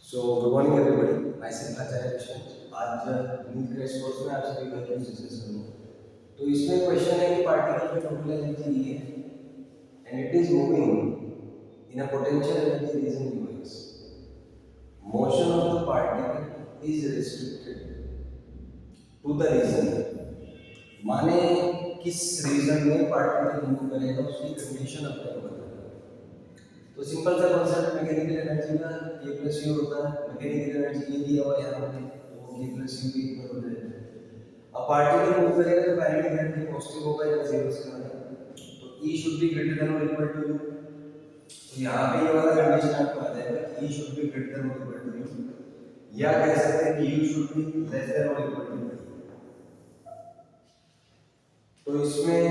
सो good morning everybody, माय सेल्फ आचार्य विशाल। आज गणित क्रैश कोर्स में आप सभी का डिस्कस करूंगा। तो इसमें क्वेश्चन है कि पार्टिकल की टोटल एनर्जी ये है and it is moving in a potential energy region us. Motion of the particle is restricted to the region. माने किस रीजन में पार्टिकल मूव करेगा उसकी कंडीशन अपने को बताना। तो सिंपल सा कॉन्सेप्ट मैकेनिकल एनर्जी का k प्लस यू होता है। मैकेनिकल एनर्जी ये दिया हुआ यहाँ पे, तो k प्लस यू भी इक्वल हो जाएगा। अब पार्टिकल मूव करेगा तो काइनेटिक एनर्जी पॉजिटिव होगा या जीरो से होगा, तो E should be greater than और इक्वल टू यू। तो यहाँ पे ये वाला कंडीशन आपको आ जाएगा कि E should be greater than और इक्वल टू यू, या कह सकते हैं कि U should be less than और इक्वल टू यू। तो इसमें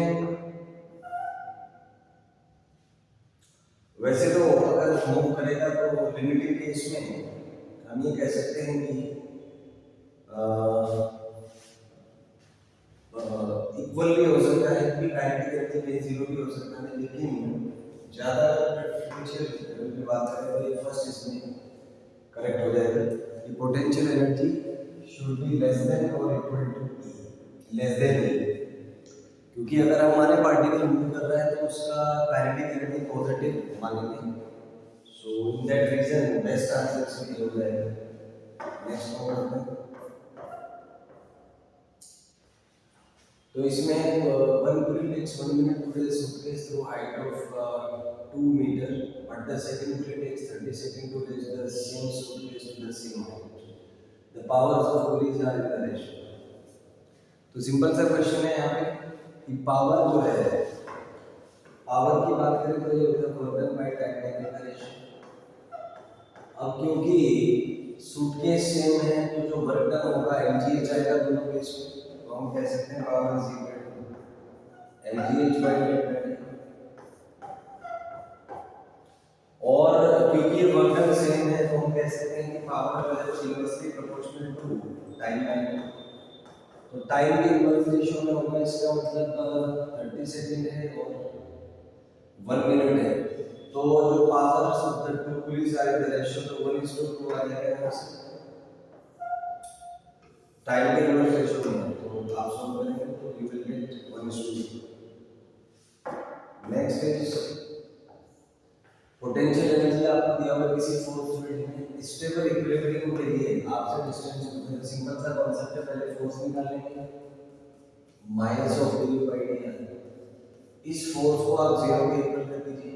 वैसे तो अगर मूव करेगा तो लिमिटेड केस में हम ये कह सकते हैं कि इक्वल भी हो सकता है कि काइनेटिक एनर्जी में जीरो भी हो सकता है, लेकिन ज़्यादा डिफरेंशियल लेवल पे बात करें तो ये फर्स्ट इसमें करेक्ट हो जाएगा कि potential energy should be less than और equal to E, less than E. क्योंकि अगर हमारे पार्टिकल मूव कर रहा है तो उसका काइनेटिक एनर्जी पॉजिटिव मानेंगे। So in that reason best answer इसमें हो जाएगा। नेक्स्ट नंबर तो इसमें 1 coolie takes 1 minute to raise suitcase through height of 2 meter, but the second kuli takes 30 seconds to raise the same suitcase to the same height. The powers of pulleys are in the ratio. तो simple सा question है यहाँ पे कि power जो है, power की बात करें तो ये होता है वर्क बाय टाइम एंगल का रेशियो। अब क्योंकि सूटकेस सेम है तो जो वर्क डन होगा mgh आएगा दोनों केस में, तो हम कह सकते हैं power is equal to mgh by delta. और क्योंकि ये वर्क डन सेम है तो हम कह सकते हैं कि पावर जो है inversely proportional to time angle. तो टाइम के इनवर्स रेशियो में होगा, इसका मतलब 30 सेकंड है और 1 मिनट है, तो जो power of the two pulleys are the ratio तो 1:2 आ जाएगा। टाइम के इनवर्स रेशियो में तो आप सॉल्व करेंगे तो you will get 1:2। Next is potential energy आपको दिया हुआ किसी फोर्स फील्ड में स्टेबल इक्विलिब्रियम के लिए आपसे डिस्टेंस सिंपल सा कॉन्सेप्ट है, पहले फोर्स निकाल लेंगे minus of D by D. इस फोर्स को आप जीरो के इक्वल कर दीजिए।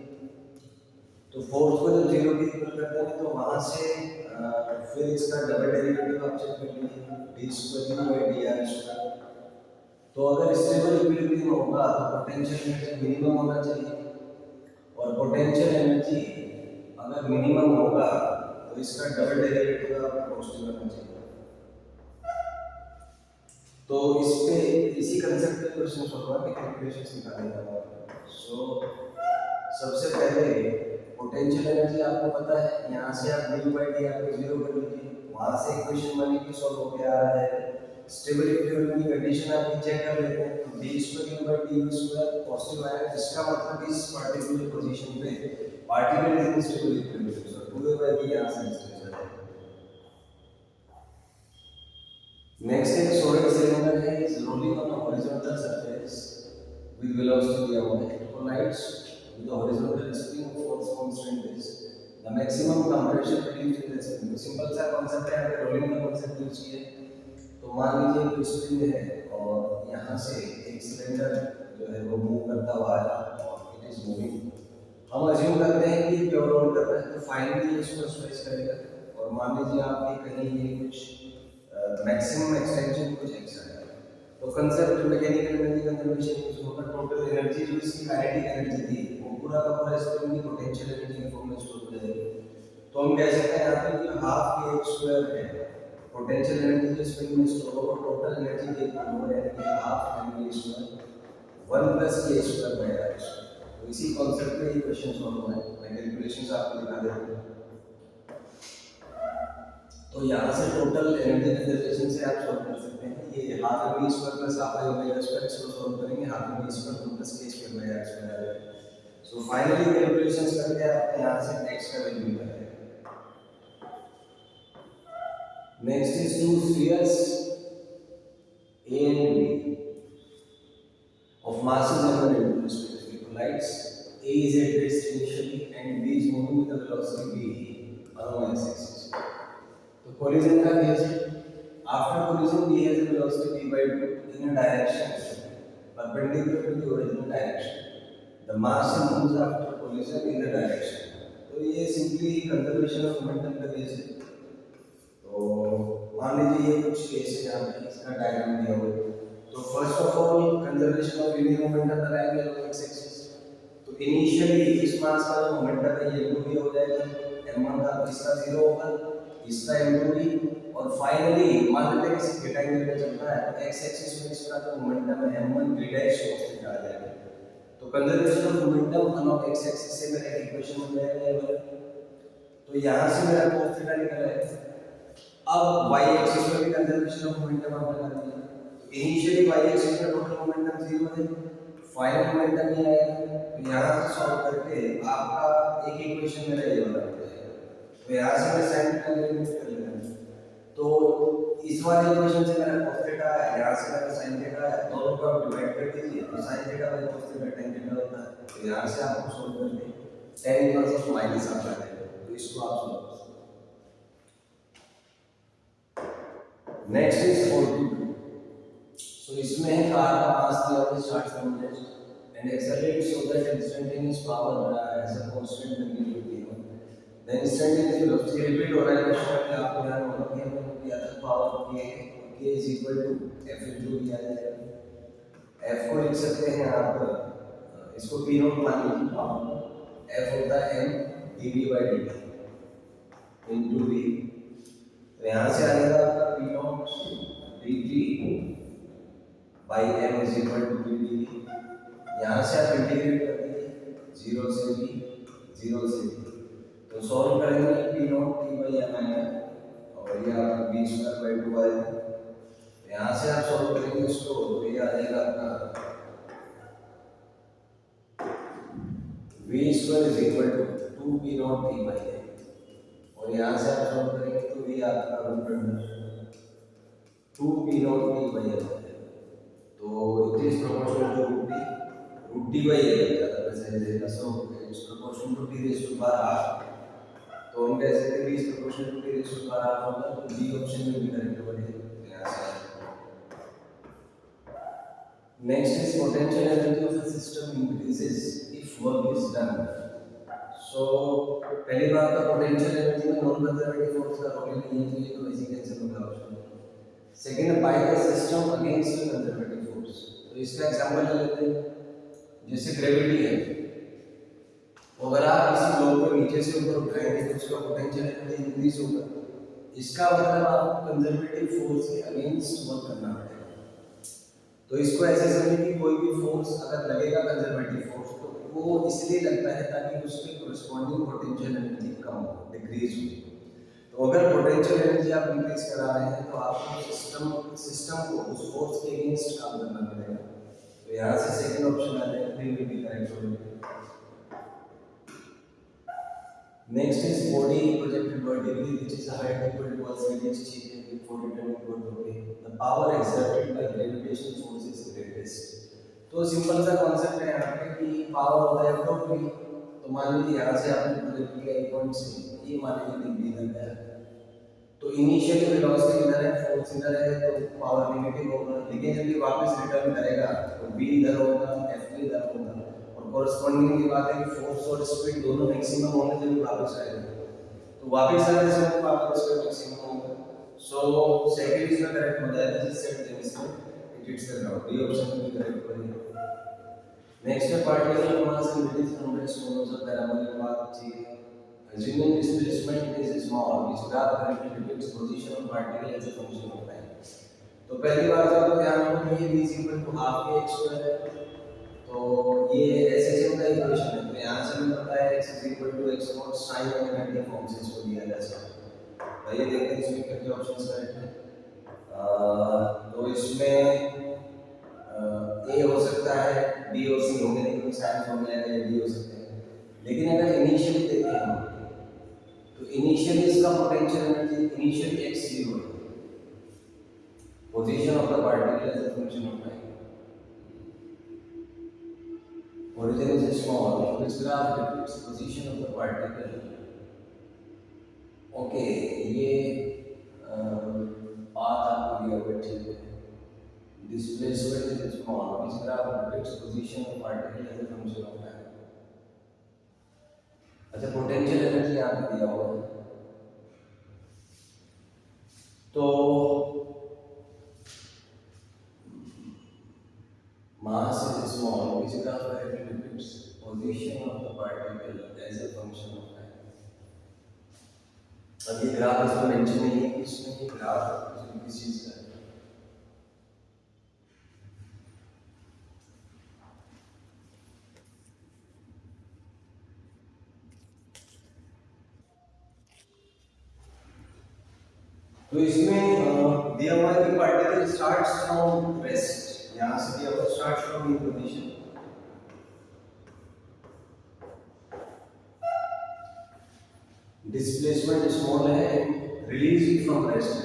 तो फोर्स को जब जीरो के इक्वल कर देंगे तो वहां से फिर इसका डबल डेरिवेटिव आप चेक कर लीजिए, D square by D R square. तो अगर स्टेबल इक्विलिब्रियम होगा तो पोटेंशियल एनर्जी मिनिमम होना चाहिए, और पोटेंशियल एनर्जी अगर मिनिमम होगा तो इसका डबल डेरिवेटिव आपको पॉजिटिव होना चाहिए। तो इस पे इसी कांसेप्ट पे क्वेश्चन सॉल्व करके कैलकुलेशंस निकालेंगे। सो सबसे पहले पोटेंशियल एनर्जी आपको पता है, यहाँ से आप डी बाई डी आर को जीरो कर लीजिए, वहाँ से इक्वेशन बनेगी, सॉल्व होके आ रहा है। स्टेबल इक्विलिब्रियम की कंडीशन आप चेक कर लेते हैं, तो D square by D square positive आएगा, जिसका मतलब इस पर्टिकुलर पोजीशन पे particle is in stable equilibrium. So 2/b यहाँ से डिस्टेंस आ जाएगा। नेक्स्ट एक सॉलिड सिलेंडर है, is rolling on a horizontal surface with velocity दिया हुआ है, it collides with the horizontal spring force constant is the maximum compression produced in the spring. Simple सा कांसेप्ट है, अगर रोलिंग का कांसेप्ट यूज किए तो मान लीजिए कि स्प्रिंग है और यहाँ से एक सिलेंडर जो है वो मूव करता हुआ आ रहा है और इट इज मूविंग। हम अज्यूम करते हैं कि प्योर रोल कर रहा है, तो फाइनली इसको स्ट्रेच करेगा, और मान लीजिए आप कहीं ये कुछ मैक्सिमम एक्सटेंशन कुछ ऐसा है, तो concept mechanical energy conservation use होगा। टोटल एनर्जी जो इसकी काइनेटिक एनर्जी थी वो पूरा का पूरा स्प्रिंग की पोटेंशियल एनर्जी के फॉर्म में स्टोर हो जाएगी। तो हम कह सकते हैं यहाँ पे कि हाफ के एक स्क्वायर है पोटेंशियल एनर्जी जो स्प्रिंग में स्टोर होगा, टोटल एनर्जी के इक्वल होगा, यानी कि half energy square 1 plus K square by R square. तो इसी कांसेप्ट पे ये क्वेश्चन सॉल्व होना है। मैं कैलकुलेशंस आपको दिखा देता हूँ। तो यहाँ से टोटल एनर्जी कंजर्वेशन से आप सॉल्व कर सकते हैं, ये half M V square plus half I omega square, इसको सॉल्व करेंगे half M V square plus K square by R square आ जाएगा। सो फाइनली कैलकुलेशंस करके आप यहाँ से x का वैल्यू निकालेंगे। Next is two spheres A and B of masses m and respectively collides. A is at rest initially and B is moving with the velocity v along x-axis. तो collision का case है. After collision, B has a velocity v by 2 in a direction perpendicular to the original direction. The mass moves after collision in the direction. तो ये simply conservation of momentum का case है. तो मान लीजिए ये कुछ केस है जहाँ पे इसका डायग्राम दिया हुआ है. तो first of all conservation of linear momentum कराएंगे अलॉन्ग एक्स एक्सिस. तो इनिशियली इस मास का जो मोमेंटम है ये भी हो जाएगा m1 का, इसका 0 होगा, इसका m2 भी, और फाइनली मान लेते हैं किसी थीटा एंगल पे चलना है तो x एक्सिस में इसका जो मोमेंटम है m1 v dash cos theta आ जाएगा. तो conservation of momentum along x axis से मेरा इक्वेशन हो जाएगा ये वाला. तो यहां से मेरा cos थीटा निकल आएगा. अब y एक्सिस में भी कंजर्वेशन ऑफ मोमेंटम आप लगा दीजिए. इनिशियली y एक्सिस में टोटल मोमेंटम 0 है, फाइनल मोमेंटम ये आएगा. तो यहाँ से सॉल्व करके आपका एक इक्वेशन मेरा ये वाला हो जाएगा. तो यहाँ से मैं sin थीटा लिमिट कर लेंगे. तो इस वाले इक्वेशन से मेरा cos थीटा है, यहाँ से मेरा sin थीटा है, दोनों को आप डिवाइड कर दीजिए तो sin theta by cos theta tan theta होता है. तो यहाँ से आपको सॉल्व करके tan इनवर्स ऑफ माइनस आ जाएगा. तो इसको आप सॉल्व. Next is 42. सो इसमें है कार का मास दिया हुआ है 60 newton and accelerate so that instantaneous power as a constant magnitude given. The instantaneous velocity repeat हो रहा है क्वेश्चन में. आपको ध्यान होगा कि हमने किया था power k is equal to f into v आ जाएगा. f को लिख सकते हैं आप, इसको p नॉट मान लीजिए. पावर f होता है m dv/dt इनटू v. तो यहाँ से आ जाएगा आपका p not dt by m is equal to p dv. यहाँ से आप इंटीग्रेट कर दीजिए 0 से b 0 से b. तो सॉल्व करेंगे p not t by m आएगा और ये आपका b स्क्वायर बाय 2 आएगा. यहाँ से आप सॉल्व करेंगे इसको तो ये आ जाएगा आपका v square is equal to 2p not t by m. और यहाँ से आप सॉल्व करेंगे तो ये आपका root under 2p not t by m. तो it is proportional to root t by m ज्यादा वैसे देगा. So it's proportional to t raise to power half. तो हम कह सकते हैं कि is proportional to t raise to power half होगा. तो बी ऑप्शन में भी करेक्ट होगा. यहाँ से next is potential energy of a system increases if work is done. So पहली बात तो पोटेंशियल एनर्जी में नॉन कंजर्वेटिव फोर्स का रोल नहीं है, तो ये तो इजी कैंसिल होगा option. Second, by the system against the conservative force. तो इसका एग्जांपल ले लेते हैं. जैसे ग्रेविटी है, अगर आप किसी ब्लॉक को नीचे से ऊपर उठाएंगे तो उसका पोटेंशियल एनर्जी इंक्रीज होगा. इसका मतलब आपको कंजर्वेटिव फोर्स के अगेंस्ट वर्क करना पड़ेगा. तो इसको ऐसे समझिए कि कोई भी फोर्स अगर लगेगा कंजर्वेटिव फोर्स तो वो इसलिए लगता है ताकि उसके कोरिस्पोंडिंग पोटेंशियल एनर्जी कम हो, डिक्रीज हो. तो अगर पोटेंशियल एनर्जी आप इंक्रीज करा रहे हैं तो आपको सिस्टम को उस फोर्स के अगेंस्ट काम करना पड़ेगा. तो यहाँ से सेकंड ऑप्शन आ जाएगा, 3 will be correct होगा. Next is body projected vertically which is a height equal to cos radius theta with 40 equal to k. The power exerted by gravitational force is greatest. तो simple सा concept है यहाँ पे कि power होता है F v. तो मान लीजिए यहाँ से आपने प्रोजेक्ट किया एक पॉइंट से, ये मान लीजिए b तक है. तो इनिशियल वेलोसिटी इधर है, फोर्स इधर है, तो पावर नेगेटिव होगा. लेकिन जब ये वापस रिटर्न करेगा तो b इधर होगा, f इधर होगा. और कोरिस्पोंडिंग की बात है कि फोर्स और स्पीड दोनों मैक्सिमम होने जब वापस आएगा. तो वापस आने से पावर स्पीड मैक्सिमम होगा. सो सेकंड इसमें करेक्ट हो जाएगा. जिस सेट देने से इट हिट्स द ग्राउंड. ये ऑप्शन भी करेक्ट होगा. नेक्स्ट है particle mass in relation two moments of parabolic path ठीक है. Assuming displacement is small, this graph correctly depicts position of particle as a function of time. तो पहली बात तो आपको ध्यान रखना है v is equal to half k x square है. तो ये ऐसे सिंपल इक्वेशन है. तो यहाँ से हमें पता है x is equal to x naught sin omega t form से इसको दिया जा सकता है. तो ये देखते हैं इसमें क्या क्या ऑप्शंस करेक्ट है. तो इसमें a हो सकता है, b और c होंगे, लेकिन sin फॉर्मूला है d हो सकते हैं. लेकिन अगर इनिशियली देखें हम तो इनिशियली इसका पोटेंशियल एनर्जी इनिशियली x 0 है, position of the particle as a function of time. Origin is small, which graph depicts position of the particle. Okay, ये पाथ आपको दिया हुआ है, ठीक है. Displacement is small, which graph depicts position of particle as a function of time. अच्छा, potential energy यहाँ पे दिया हुआ है, तो mass is small, which graph depicts position of the particle as a function of time. अब ये graph इसमें मेंशन नहीं है कि इसमें ये ग्राफ किस चीज का है. तो इसमें दिया हुआ है कि पार्टिकल स्टार्ट्स फ्रॉम रेस्ट, यहाँ से दिया हुआ start from in position, displacement small है, रिलीज फ्रॉम रेस्ट.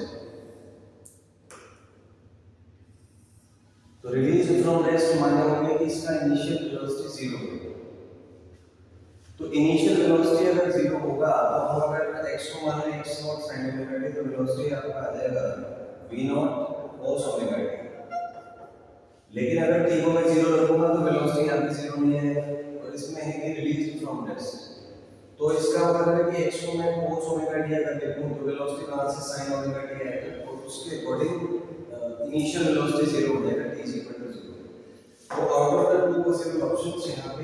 तो रिलीज फ्रॉम रेस्ट माने होंगे कि इसका इनिशियल वेलोसिटी 0 है. तो इनिशियल वेलोसिटी अगर 0 होगा तो हम अगर x को मान लें x not sin omega t, तो वेलोसिटी आपका आ जाएगा v not cos omega t. लेकिन अगर t को मैं 0 रखूंगा तो वेलोसिटी यहाँ पे 0 नहीं है, और इसमें है कि रिलीज फ्रॉम रेस्ट. तो इसका मतलब है कि x को मैं cos ओमेगा t अगर देखूं तो वेलोसिटी कहां से sin ओमेगा t आएगा, तो उसके अकॉर्डिंग इनिशियल वेलोसिटी 0 हो जाएगा, t 0. तो out of the to possible options यहाँ पे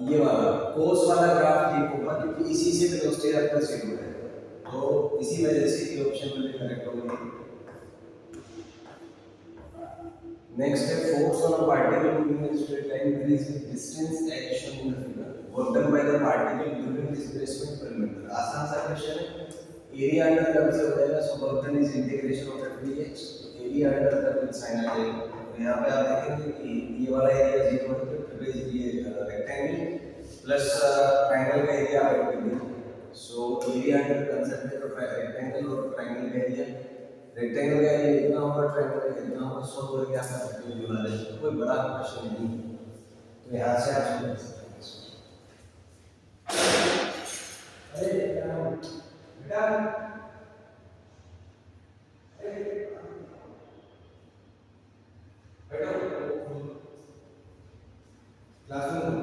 ये वाला cos वाला ग्राफ ठीक होगा, क्योंकि इसी से वेलोसिटी आपका 0 है, तो इसी वजह से ये ऑप्शन मेरे करेक्ट होगा. नेक्स्ट है force on a particle moving in straight line varies with distance h shown in the figure. Work done by the particle during displacement पर मीटर. आसान सा क्वेश्चन है. एरिया अंडर कर्व से हो जाएगा, so work done is integration of dh. Area under curve with sine आ जाएगा. तो यहाँ पे आप देखेंगे कि ये वाला एरिया 0 है, तो ये रेक्टेंगल प्लस ट्रायंगल का एरिया आप करेंगे. So area under consider rectangle और ट्रायंगल का एरिया. रेक्टेंगल का एरिया इतना होगा, ट्रायंगल का इतना होगा, सो करके आप कर सकते हो बना दे. कोई बड़ा क्वेश्चन नहीं है, तो यहाँ से आप समझ सकते हैं. अरे बेटा क्लासरूम